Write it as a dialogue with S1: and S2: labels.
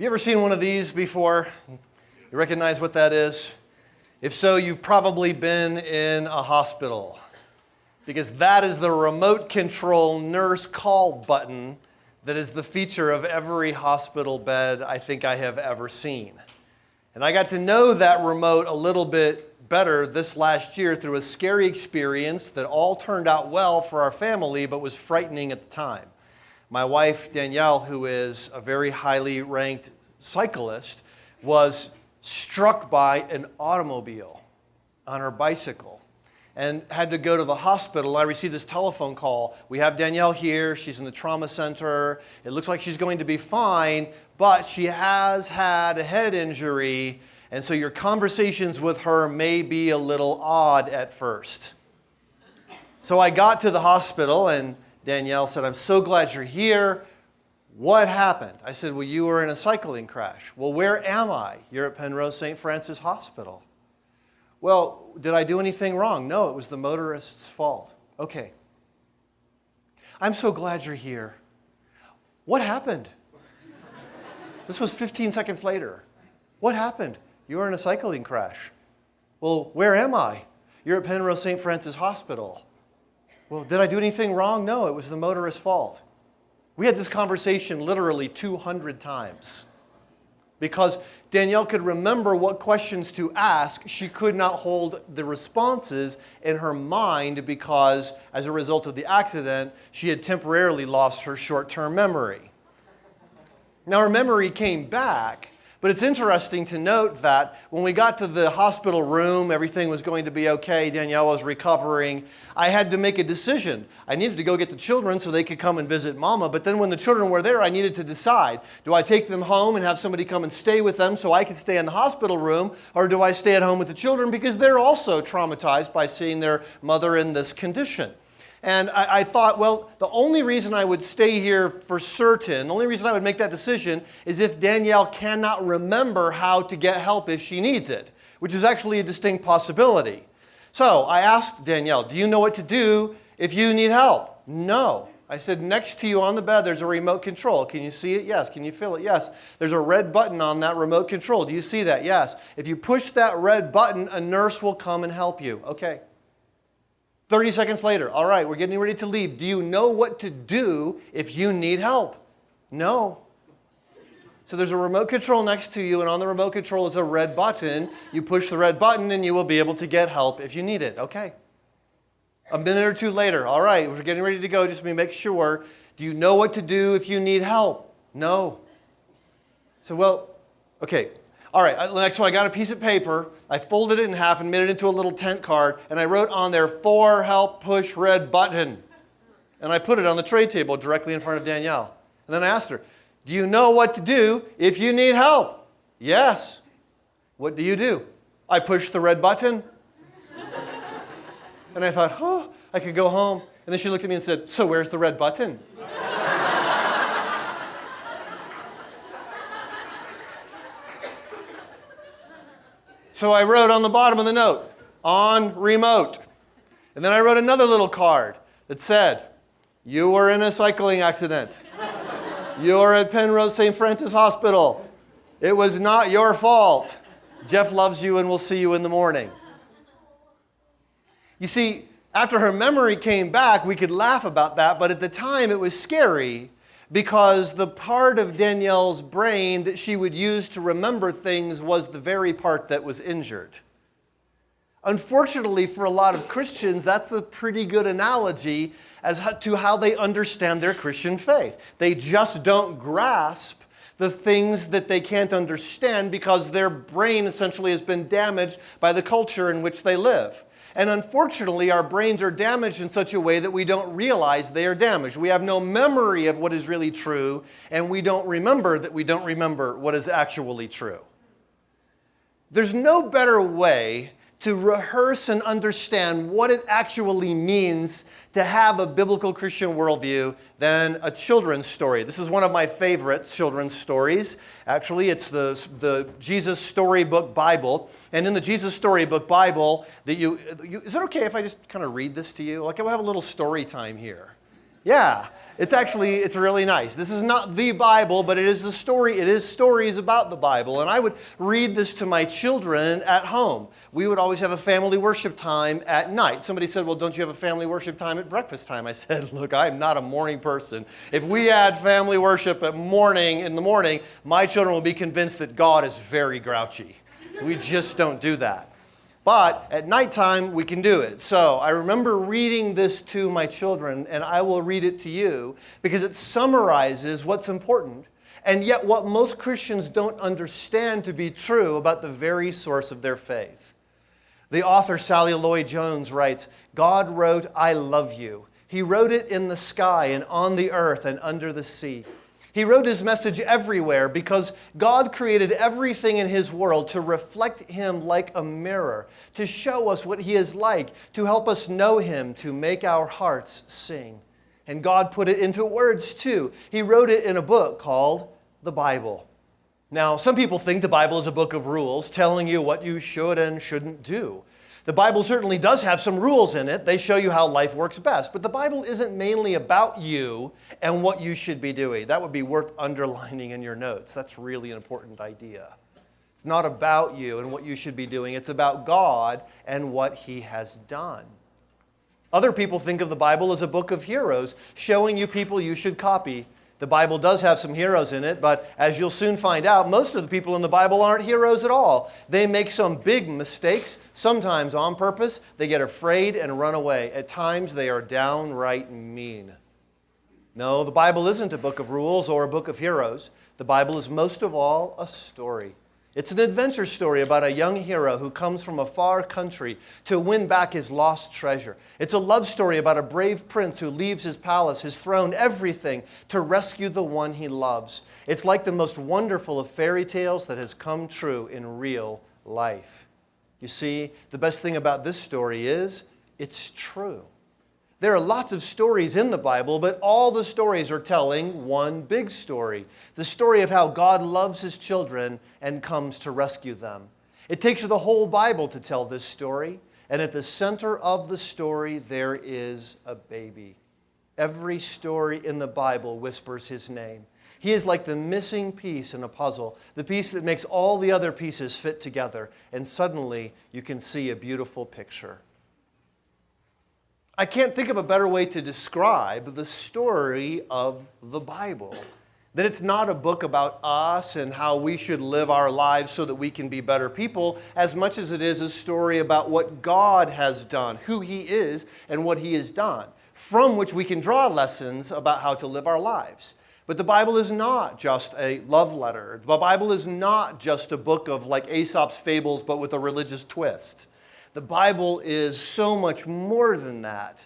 S1: You ever seen one of these before? You recognize what that is? If so, you've probably been in a hospital, because that is the remote control nurse call button that is the feature of every hospital bed I think I have ever seen. And I got to know that remote a little bit better this last year through a scary experience that all turned out well for our family, but was frightening at the time. My wife, Danielle, who is a very highly ranked cyclist, was struck by an automobile on her bicycle and had to go to the hospital. I received this telephone call. We have Danielle here. She's in the trauma center. It looks like she's going to be fine, but she has had a head injury, and so your conversations with her may be a little odd at first. So I got to the hospital, and Danielle said, "I'm so glad you're here. What happened?" I said, "Well, you were in a cycling crash." "Well, where am I?" "You're at Penrose St. Francis Hospital." "Well, did I do anything wrong?" "No, it was the motorist's fault." "Okay. I'm so glad you're here. What happened?" This was 15 seconds later. "What happened?" "You were in a cycling crash." "Well, where am I?" "You're at Penrose St. Francis Hospital." "Well, did I do anything wrong?" "No, it was the motorist's fault." We had this conversation literally 200 times because Danielle could remember what questions to ask. She could not hold the responses in her mind because, as a result of the accident, she had temporarily lost her short-term memory. Now, her memory came back, but it's interesting to note that when we got to the hospital room, everything was going to be okay. Danielle was recovering. I had to make a decision. I needed to go get the children so they could come and visit Mama, but then when the children were there, I needed to decide, do I take them home and have somebody come and stay with them so I could stay in the hospital room, or do I stay at home with the children because they're also traumatized by seeing their mother in this condition? And I thought, well, the only reason I would stay here for certain, the only reason I would make that decision is if Danielle cannot remember how to get help if she needs it, which is actually a distinct possibility. So I asked Danielle, "Do you know what to do if you need help?" "No." I said, "Next to you on the bed, there's a remote control. Can you see it?" "Yes." "Can you feel it?" "Yes." "There's a red button on that remote control. Do you see that?" "Yes." "If you push that red button, a nurse will come and help you." "Okay." 30 seconds later, "All right, we're getting ready to leave. Do you know what to do if you need help?" "No." So there's a remote control next to you, and on the remote control is a red button. You push the red button, and you will be able to get help if you need it. "Okay." A minute or two later, "All right, we're getting ready to go. Just let me make sure. Do you know what to do if you need help?" "No." So, well, okay. All right, so I got a piece of paper. I folded it in half and made it into a little tent card, and I wrote on there, "For help, push red button." And I put it on the tray table directly in front of Danielle. And then I asked her, "Do you know what to do if you need help?" "Yes." "What do you do?" "I push the red button." And I thought, oh, I could go home. And then she looked at me and said, "So where's the red button?" So I wrote on the bottom of the note, "On remote." And then I wrote another little card that said, "You were in a cycling accident. You're at Penrose St. Francis Hospital. It was not your fault. Jeff loves you and we'll see you in the morning." You see, after her memory came back, we could laugh about that, but at the time it was scary because the part of Danielle's brain that she would use to remember things was the very part that was injured. Unfortunately, for a lot of Christians, that's a pretty good analogy as to how they understand their Christian faith. They just don't grasp the things that they can't understand because their brain essentially has been damaged by the culture in which they live. And unfortunately, our brains are damaged in such a way that we don't realize they are damaged. We have no memory of what is really true, and we don't remember that we don't remember what is actually true. There's no better way to rehearse and understand what it actually means to have a biblical Christian worldview than a children's story. This is one of my favorite children's stories. Actually, it's the Jesus Storybook Bible. And in the Jesus Storybook Bible, is it okay if I just kind of read this to you? Like, we'll have a little story time here. Yeah. It's really nice. This is not the Bible, but it is the story. It is stories about the Bible. And I would read this to my children at home. We would always have a family worship time at night. Somebody said, well, don't you have a family worship time at breakfast time? I said, look, I'm not a morning person. If we had family worship in the morning, my children will be convinced that God is very grouchy. We just don't do that. But at nighttime, we can do it. So I remember reading this to my children, and I will read it to you because it summarizes what's important and yet what most Christians don't understand to be true about the very source of their faith. The author Sally Lloyd-Jones writes, God wrote, I love you. He wrote it in the sky and on the earth and under the sea. He wrote his message everywhere because God created everything in his world to reflect him like a mirror, to show us what he is like, to help us know him, to make our hearts sing. And God put it into words too. He wrote it in a book called the Bible. Now, some people think the Bible is a book of rules telling you what you should and shouldn't do. The Bible certainly does have some rules in it. They show you how life works best. But the Bible isn't mainly about you and what you should be doing. That would be worth underlining in your notes. That's really an important idea. It's not about you and what you should be doing. It's about God and what he has done. Other people think of the Bible as a book of heroes, showing you people you should copy. The Bible does have some heroes in it, but as you'll soon find out, most of the people in the Bible aren't heroes at all. They make some big mistakes, sometimes on purpose. They get afraid and run away. At times, they are downright mean. No, the Bible isn't a book of rules or a book of heroes. The Bible is most of all a story. It's an adventure story about a young hero who comes from a far country to win back his lost treasure. It's a love story about a brave prince who leaves his palace, his throne, everything to rescue the one he loves. It's like the most wonderful of fairy tales that has come true in real life. You see, the best thing about this story is it's true. There are lots of stories in the Bible, but all the stories are telling one big story. The story of how God loves his children and comes to rescue them. It takes the whole Bible to tell this story, and at the center of the story there is a baby. Every story in the Bible whispers his name. He is like the missing piece in a puzzle, the piece that makes all the other pieces fit together, and suddenly you can see a beautiful picture. I can't think of a better way to describe the story of the Bible. That it's not a book about us and how we should live our lives so that we can be better people, as much as it is a story about what God has done, who he is, and what he has done, from which we can draw lessons about how to live our lives. But the Bible is not just a love letter. The Bible is not just a book of like Aesop's fables, but with a religious twist. The Bible is so much more than that.